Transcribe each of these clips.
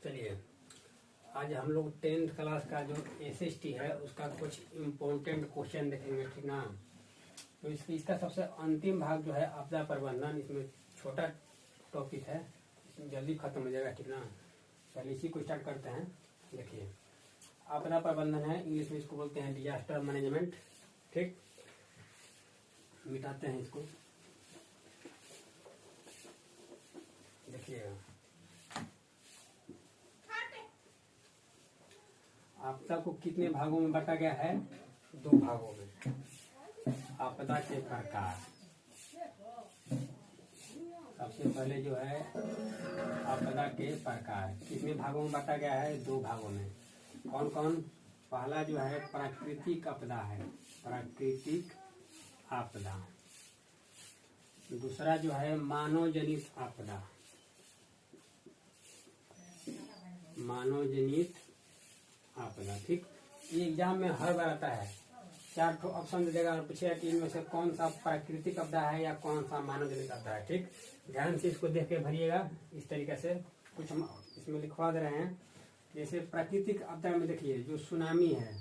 चलिए आज हम लोग 10th क्लास का जो एसएसटी है उसका कुछ इम्पोर्टेंट क्वेश्चन देखेंगे, ठीक ना। तो इसका सबसे अंतिम भाग जो है आपदा प्रबंधन, इसमें छोटा टॉपिक है, इसमें जल्दी खत्म हो जाएगा, ठीक ना। चलिए इसी को स्टार्ट करते हैं। देखिए आपदा प्रबंधन है, इंग्लिश में इसको बोलते हैं डिजास्टर मैनेजमेंट, ठीक। मिटाते हैं इसको। देखिए आपदा को कितने भागों में बांटा गया है? 2 भागों में। आपदा के प्रकार, सबसे पहले जो है आपदा के प्रकार कितने भागों में बांटा गया है? 2 भागों में। कौन कौन? पहला जो है प्राकृतिक आपदा है, प्राकृतिक आपदा। दूसरा जो है मानव जनित आपदा, मानव जनित आपदा, ठीक। ये एग्जाम में हर बार आता है, 4 ठो ऑप्शन दे देगा और पूछेगा कि इनमें से कौन सा प्राकृतिक आपदा है या कौन सा मानव जनित आपदा है, ठीक। ध्यान से इसको देख के भरिएगा। इस तरीके से कुछ हम इसमें लिखवा दे रहे हैं। जैसे प्राकृतिक आपदा में देखिए जो सुनामी है,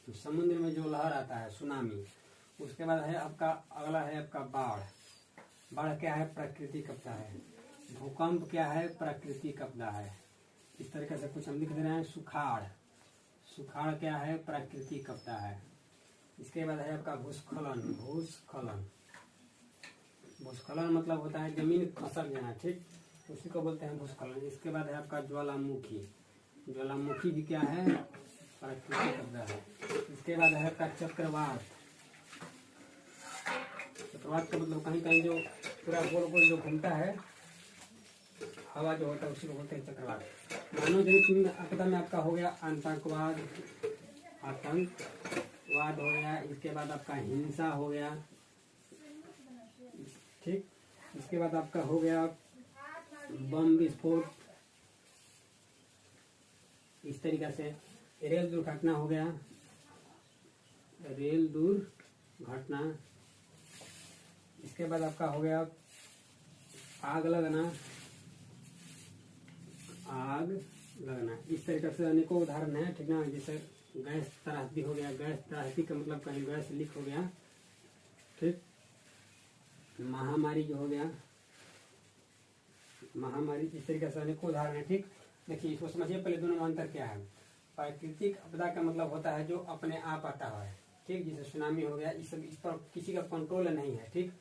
तो समुद्र में जो लहर आता है सुनामी। उसके बाद है आपका अगला है आपका बाढ़। बाढ़ क्या है? प्राकृतिक आपदा है। भूकंप क्या है? प्राकृतिक आपदा है। इस तरीके से कुछ हम लिख दे रहे हैं। सुखाड़, सुखाड़ क्या है? प्राकृतिक आपदा है। इसके बाद है आपका भूस्खलन, भूस्खलन, भूस्खलन मतलब होता है जमीन खसक जाना, ठीक, उसी को बोलते हैं भूस्खलन। इसके बाद है आपका ज्वालामुखी, ज्वालामुखी भी क्या है? प्राकृतिक आपदा है। इसके बाद है आपका चक्रवात, चक्रवात का मतलब कहीं कहीं जो पूरा गोल गोल जो घूमता है, हवा जो होता है उसी को बोलते हैं चक्रवात। मानव जनित आपदा में आपका हो गया आतंकवाद, आतंकवाद हो गया। इसके बाद आपका हिंसा हो गया, ठीक। इसके बाद आपका हो गया बम विस्फोट, इस तरीके से। रेल दुर्घटना हो गया, रेल दुर्घटना। इसके बाद आपका हो गया आग लगना, आग लगना। इस तरीके से अनेकों उदाहरण है, ठीक ना। जैसे गैस त्रासदी हो गया, गैस त्रासदी का मतलब कहीं गैस लीक हो गया, ठीक। महामारी जो हो गया, महामारी। इस तरीके से अनेकों उदाहरण है, ठीक। देखिए इसको समझिए पहले, दोनों में अंतर क्या है। प्राकृतिक आपदा का मतलब होता है जो अपने आप आता है, ठीक, जैसे सुनामी हो गया, इस पर किसी का कंट्रोल नहीं है, ठीक।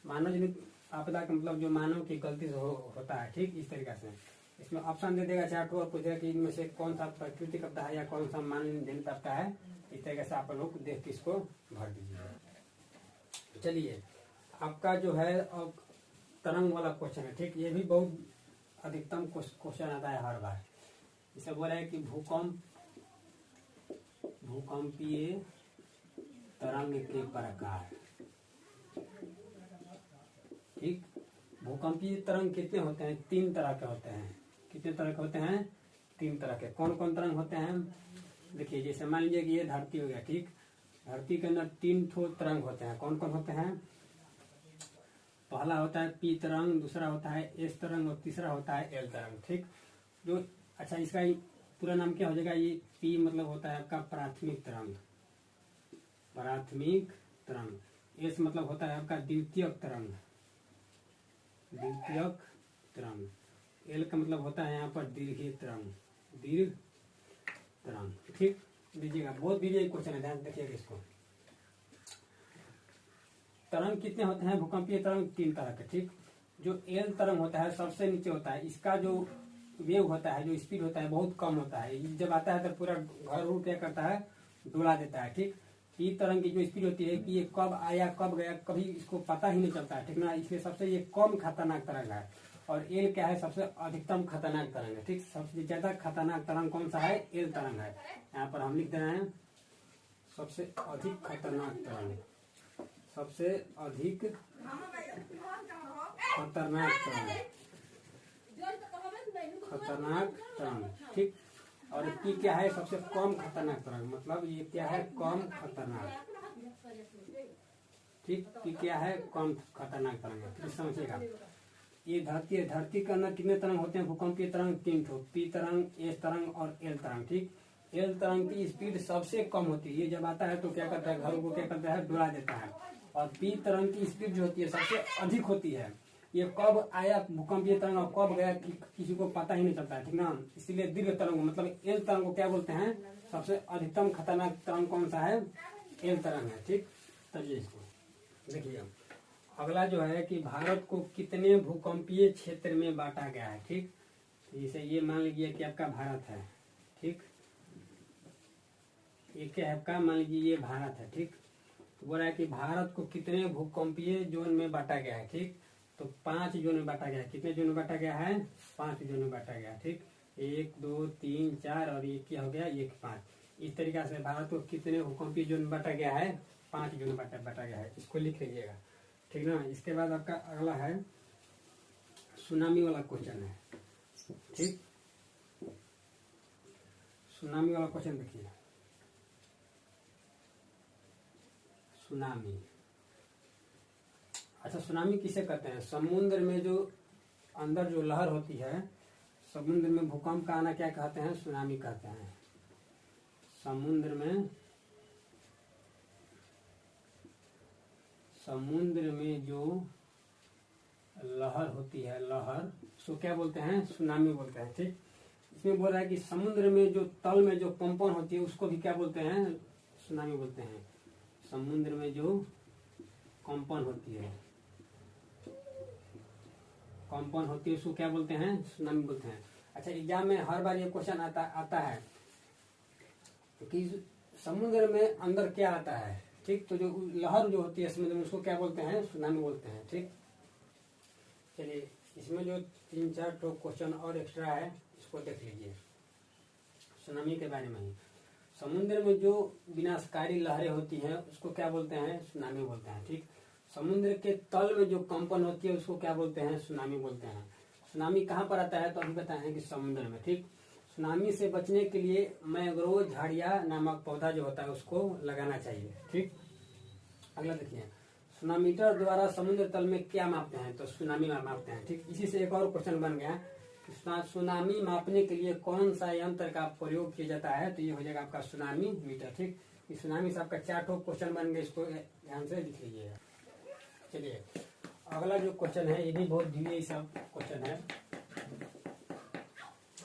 मानव जनित आपदा का मतलब जो मानव की गलती से होता है, ठीक। इस तरीके से इसमें ऑप्शन दे देगा 4 ठो और पूछेगा कि इनमें से कौन सा प्राकृतिक आपदा है या कौन सा मानव जनित आपदा है। इस तरीके से आप लोग देख के इसको भर दीजिए। चलिए आपका जो है तरंग वाला क्वेश्चन है, ठीक। ये भी बहुत अधिकतम क्वेश्चन आता है हर बार। इसे बोला है कि भूकंप, भूकंपीय तरंग के प्रकार, ठीक। भूकंपीय तरंग कितने होते हैं? 3 तरह के होते हैं। कितने तरह के होते हैं? 3 तरह के। कौन कौन तरंग होते हैं? देखिए जैसे मान लीजिए कि ये धरती हो गया, ठीक। धरती के अंदर 3 ठो तरंग होते हैं। कौन कौन होते हैं? पहला होता है पी तरंग, दूसरा होता है एस तरंग और तीसरा होता है एल तरंग, ठीक। जो अच्छा इसका पूरा नाम क्या हो जाएगा? ये पी मतलब होता है आपका प्राथमिक तरंग, प्राथमिक तरंग। एस मतलब होता है आपका द्वितीयक तरंग, द्वितीयक तरंग। एल का मतलब होता है यहाँ पर दीर्घ तरंग, दीर्घ तरंग, ठीक। दीजिएगा, बहुत दीजिए क्वेश्चन है, ध्यान देखिएगा इसको। तरंग कितने होते हैं? भूकंपीय तरंग 3 तरह के, ठीक। जो एल तरंग होता है सबसे नीचे होता है, इसका जो वेव होता है, जो स्पीड होता है बहुत कम होता है। जब आता है तो पूरा घर रूट क्या करता है? डुला देता है, ठीक। पी तरंग की जो स्पीड होती है कि ये कब आया कब गया कभी इसको पता ही नहीं चलता है, ठीक ना। इसलिए सबसे ये कम खतरनाक तरंग है। और एल क्या है? सबसे अधिकतम खतरनाक तरंग है, ठीक। सबसे ज्यादा खतरनाक तरंग कौन सा है? एल तरंग है। यहाँ पर हम लिख दे रहे हैं सबसे अधिक खतरनाक तरंग, सबसे अधिक खतरनाक तरंग, खतरनाक तरंग, ठीक। और पी क्या है? सबसे कम खतरनाक तरंग, मतलब ये क्या है? कम खतरनाक, ठीक। पी क्या है? कम खतरनाक तरंग है, समझिएगा। ये धरती है, धरती के अंदर कितने तरंग होते हैं भूकंपीय तरंग? 3 ठो, पी तरंग, एस तरंग और एल तरंग। ठीक, एल तरंग की स्पीड सबसे कम होती है, ये जब आता है तो क्या करता है, घरों को क्या करता है, डुला देता है। और पी तरंग की स्पीड जो होती है सबसे अधिक होती है। ये कब आया भूकंपीय तरंग और कब गया किसी को पता ही नहीं चलता है, ठीक ना। इसीलिए दीर्घ तरंग मतलब एल तरंग को क्या बोलते हैं, सबसे अधिकतम खतरनाक तरंग कौन सा है, एल तरंग है। ठीक, चलिए इसको देखिए। अगला जो है कि भारत को कितने भूकंपीय क्षेत्र में बांटा गया है। ठीक, जैसे ये मान लीजिए कि आपका भारत है। ठीक, ये क्या है आपका, मान लीजिए ये भारत है। ठीक, तो बोल रहा है कि भारत को कितने भूकंपीय जोन में बांटा गया है। ठीक, तो 5 जोन में बांटा गया है। कितने जोन में बांटा गया है, 5 जोन में बांटा गया है। ठीक, 1 2 3 4 और ये क्या हो गया, 1 5। इस तरीके से भारत को कितने भूकंपीय जोन में बांटा गया है, 5 जोन में बांटा गया है। इसको लिख लीजिएगा, ठीक ना। इसके बाद आपका अगला है सुनामी वाला क्वेश्चन है। ठीक, सुनामी वाला क्वेश्चन देखिए। सुनामी, अच्छा सुनामी किसे कहते हैं, समुद्र में जो अंदर जो लहर होती है, समुद्र में भूकंप का आना क्या कहते हैं, सुनामी कहते हैं। समुद्र में जो लहर होती है, लहर उसको क्या बोलते हैं, सुनामी बोलते हैं। ठीक, इसमें बोल रहा है कि समुद्र में जो तल में जो कंपन होती है उसको भी क्या बोलते हैं, सुनामी बोलते हैं। समुद्र में जो कंपन होती है, उसको क्या बोलते हैं, सुनामी बोलते हैं। अच्छा, एग्जाम में हर बार ये क्वेश्चन आता है कि समुद्र में अंदर क्या आता है। ठीक, तो जो लहर जो होती है समुद्र में उसको क्या बोलते हैं, सुनामी बोलते हैं। ठीक, चलिए इसमें जो 3-4 तो क्वेश्चन और एक्स्ट्रा है इसको देख लीजिए सुनामी के बारे में ही। समुद्र में जो विनाशकारी लहरें होती हैं उसको क्या बोलते हैं, सुनामी बोलते हैं। ठीक, समुद्र के तल में जो कंपन होती है उसको क्या बोलते हैं, सुनामी बोलते हैं। सुनामी कहाँ पर आता है, तो अभी बताएं कि समुद्र में। ठीक, सुनामी से बचने के लिए मैंग्रोव झाड़िया नामक पौधा जो होता है उसको लगाना चाहिए। ठीक, अगला देखिए, सुनामीटर द्वारा समुद्र तल में क्या मापते हैं, तो सुनामी मापते हैं। ठीक, इसी से एक और क्वेश्चन बन गया, सुनामी मापने के लिए कौन सा यंत्र का प्रयोग किया जाता है, तो ये हो जाएगा आपका सुनामी मीटर। ठीक, इस सुनामी से आपका 4 क्वेश्चन बन गए, इसको ध्यान से लिख लीजिएगा। चलिए अगला जो क्वेश्चन है ये भी बहुत ढीले सब क्वेश्चन है।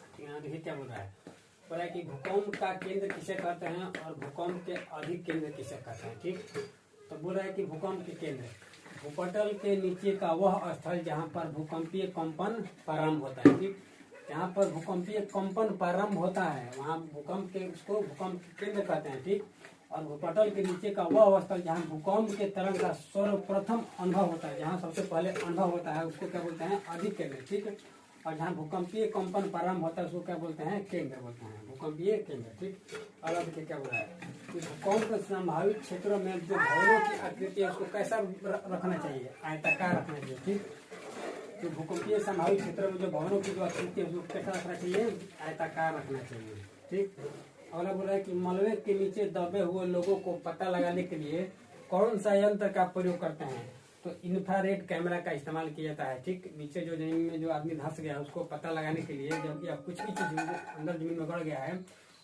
ठीक है, देखिए क्या बोल रहा है, बोल रहा है कि भूकंप का केंद्र किसे कहते हैं और भूकंप के अधिक केंद्र किसे कहते हैं। ठीक, तो बोल रहा है कि भूकंप के केंद्र भूपटल के नीचे का वह स्थल जहाँ पर भूकंपीय कंपन प्रारंभ होता है। ठीक, जहाँ पर भूकंपीय कंपन प्रारंभ होता है वहाँ भूकंप के उसको भूकंप के केंद्र कहते हैं। ठीक, और भूपटल के नीचे का वह स्थल जहाँ भूकंप के तरंग का सर्वप्रथम अनुभव होता है, जहाँ सबसे पहले अनुभव होता है उसको क्या बोलते हैं, अधिक केंद्र। ठीक, और जहाँ भूकंपीय कंपन प्रारंभ होता है उसको क्या बोलते हैं, केंद्र बोलते हैं, भूकंपीय केंद्र। ठीक, और देखिए क्या बोल रहा है कि भूकंप संभावित क्षेत्रों में जो भवनों की आकृति है उसको कैसा रखना चाहिए, आयताकार रखना चाहिए। ठीक, तो भूकंपीय संभावित क्षेत्रों में जो भवनों की जो आकृति है उसको कैसा रखना चाहिए, आयताकार रखना चाहिए। ठीक, अगला बोल रहा है कि मलबे के नीचे दबे हुए लोगों को पता लगाने के लिए कौन सा यंत्र का प्रयोग करते हैं, तो इंफ्रारेड कैमरा का इस्तेमाल किया जाता है। ठीक, नीचे जो जमीन में जो आदमी धंस गया है उसको पता लगाने के लिए, जब या कुछ भी चीज अंदर जमीन में गड़ गया है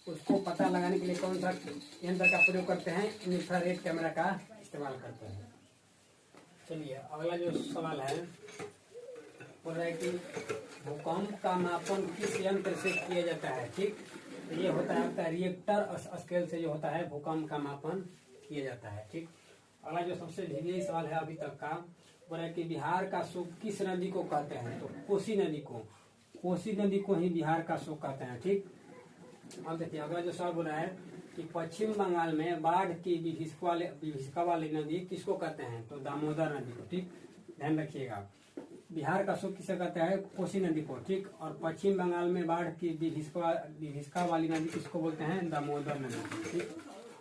उसको पता लगाने के लिए कौन सा यंत्र का प्रयोग करते हैं, इंफ्रारेड कैमरा का इस्तेमाल करते हैं। चलिए अगला जो सवाल है बोल रहा है कि भूकंप का मापन किस यंत्र से किया जाता है। ठीक, तो ये होता है आपका रिएक्टर स्केल से जो होता है भूकंप का मापन किया जाता है। ठीक, अगला जो सबसे ढीली सवाल है अभी तक का, बोल रहा है कि बिहार का शोक किस नदी को कहते हैं, तो कोसी नदी को ही बिहार का शोक कहते हैं। ठीक, अब देखिए अगला जो सवाल बोल रहा है कि पश्चिम बंगाल में बाढ़ की विभीषिका वाली नदी किसको कहते हैं, तो दामोदर नदी को। ठीक, ध्यान रखिएगा, बिहार का शोक किसे कहते हैं, कोसी नदी को। ठीक, और पश्चिम बंगाल में बाढ़ की विभीषिका वाली नदी किसको बोलते हैं, दामोदर नदी। ठीक,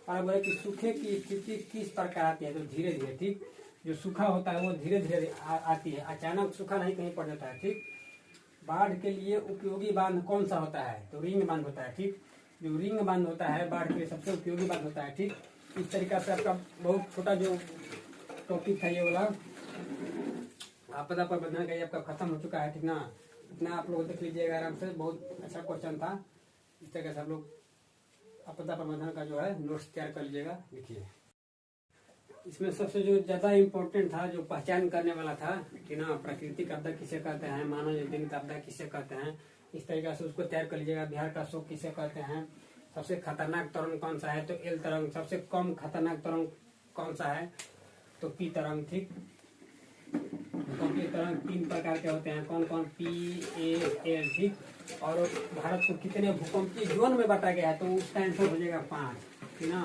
और बोले कि सूखे की स्थिति किस प्रकार आती है, तो धीरे धीरे। ठीक, जो सूखा होता है वो धीरे धीरे आती है, अचानक सूखा नहीं कहीं पड़ जाता है। ठीक, बाढ़ के लिए उपयोगी बांध कौन सा होता है, तो रिंग बांध होता है। ठीक, जो रिंग बांध होता है बाढ़ के लिए सबसे उपयोगी बांध होता है। ठीक, इस तरीका से आपका बहुत छोटा जो टॉपिक था ये वाला आपदा प्रबंधन का ये आपका खत्म हो चुका है, ठीक ना। इतना आप लोग देख लीजिएगा आराम से, बहुत अच्छा क्वेश्चन था। इस तरह से आप लोग आपदा प्रबंधन का जो है नोट्स तैयार कर लीजिएगा। देखिए इसमें सबसे जो ज्यादा इम्पोर्टेंट था, जो पहचान करने वाला था कि ना, प्राकृतिक आपदा किसे कहते हैं, मानव जनित आपदा किसे कहते हैं, इस तरीके से उसको तैयार कर लीजिएगा। बिहार का शोक किसे कहते हैं, सबसे खतरनाक तरंग कौन सा है, तो एल तरंग। सबसे कम खतरनाक तरंग कौन सा है, तो पी तरंग, ठीक। भूकंपीय तरंग 3 प्रकार के होते हैं, कौन कौन, पी, ए, एल, ठीक। और भारत को कितने भूकंपीय जोन में बांटा गया है, तो उसका आंसर हो जाएगा 5, ठीक ना।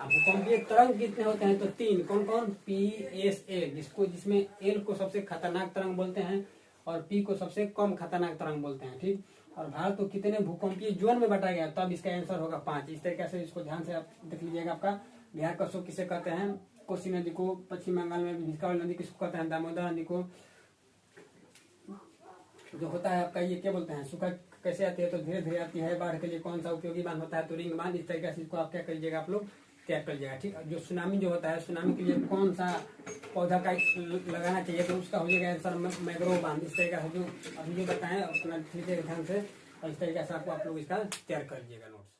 अब भूकंपीय तरंग कितने होते हैं, तो 3, कौन कौन, पी, एस, एल, जिसमें एल को सबसे खतरनाक तरंग बोलते हैं और पी को सबसे कम खतरनाक तरंग बोलते हैं, ठीक। और भारत को कितने भूकंपीय जोन में बांटा गया, तब इसका आंसर होगा 5। इस तरीके से इसको ध्यान से आप देख लीजिएगा। आपका बिहार का शोक किसे कहते हैं, कोसी नदी को। पश्चिम बंगाल में भिस्कावल नदी किसको कहते हैं, दामोदर नदी को। जो होता है आपका ये क्या बोलते हैं, सूखा कैसे आती है, तो धीरे धीरे आती है। बाढ़ के लिए कौन सा उपयोगी बांध होता है, तो रिंग बांध। इस तरीके से इसको आप क्या कर लीजिएगा, आप लोग तैयार कर लीजिएगा, ठीक। जो सुनामी जो होता है, सुनामी के लिए कौन सा पौधा का लगाना चाहिए, तो उसका हो जाएगा आंसर मैंग्रोव बांध। इस तरीके से जो अभी जो बताएं अपना ध्यान से, और इस तरीके से आप लोग इसका तैयार कर लीजिएगा नोट्स।